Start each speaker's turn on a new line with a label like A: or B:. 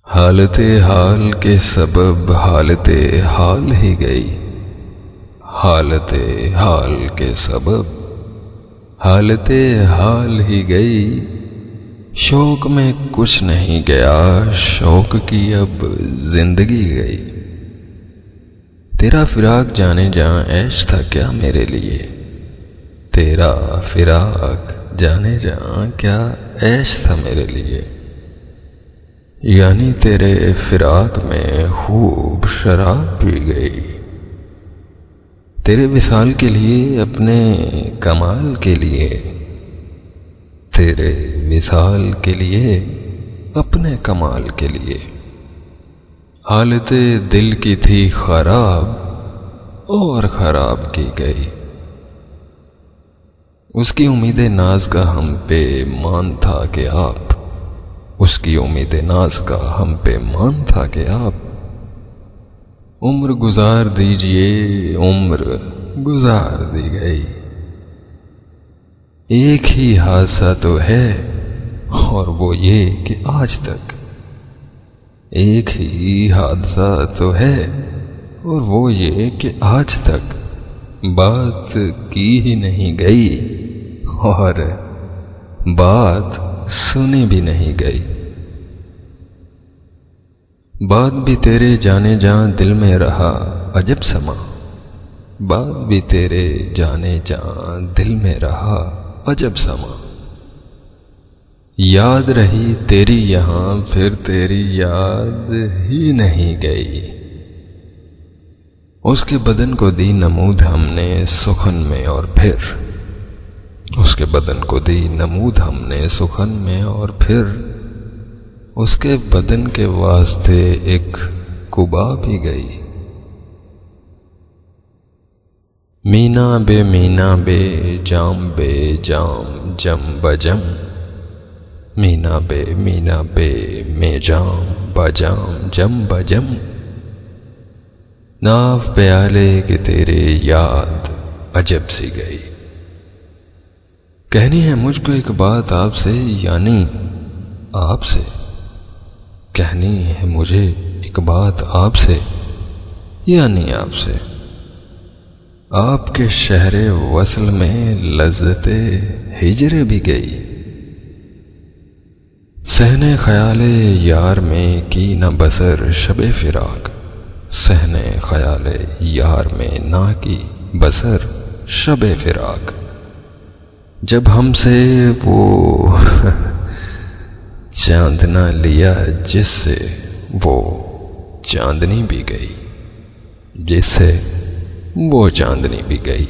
A: حالت حال کے سبب حالت حال ہی گئی، حالت حال کے سبب حالت حال ہی گئی۔ شوق میں کچھ نہیں گیا، شوق کی اب زندگی گئی۔ تیرا فراق جانے جہاں عیش تھا کیا میرے لیے، تیرا فراق جانے جہاں کیا عیش تھا میرے لیے۔ یعنی تیرے فراق میں خوب شراب پی گئی، تیرے وصال کے لیے اپنے کمال کے لیے، تیرے وصال کے لیے اپنے کمال کے لیے۔ حالت دل کی تھی خراب اور خراب کی گئی، اس کی امید ناز کا ہم پہ مان تھا کہ آپ، اس کی امید ناز کا ہم پہ مان تھا کہ آپ عمر گزار دیجئے، عمر گزار دی گئی۔ ایک ہی حادثہ تو ہے اور وہ یہ کہ آج تک، ایک ہی حادثہ تو ہے اور وہ یہ کہ آج تک بات کی ہی نہیں گئی اور بات سنی بھی نہیں گئی۔ بات بھی تیرے جانے جہاں دل میں رہا عجب سما، بات بھی تیرے جانے جہاں دل میں رہا عجب سما۔ یاد رہی تیری یہاں پھر تیری یاد ہی نہیں گئی، اس کے بدن کو دی نمود ہم نے سخن میں اور پھر، اس کے بدن کو دی نمود ہم نے سخن میں اور پھر اس کے بدن کے واسطے ایک قبا بھی گئی۔ مینا بے جام جم بجم، مینا بے میں جام بجام جم بجم۔ ناف پیالے کہ تیرے یاد عجب سی گئی۔ کہنی ہے مجھ کو ایک بات آپ سے، یعنی آپ سے، کہنی ہے مجھے ایک بات آپ سے یعنی آپ سے۔ آپ کے شہر وصل میں لذت ہجر بھی گئی، صحن خیال یار میں کی نہ بسر شب فراق، صحن خیال یار میں نہ کی بسر شب فراق۔ جب ہم سے وہ چاند نہ لیا جس سے وہ چاندنی بھی گئی، جس سے وہ چاندنی بھی گئی۔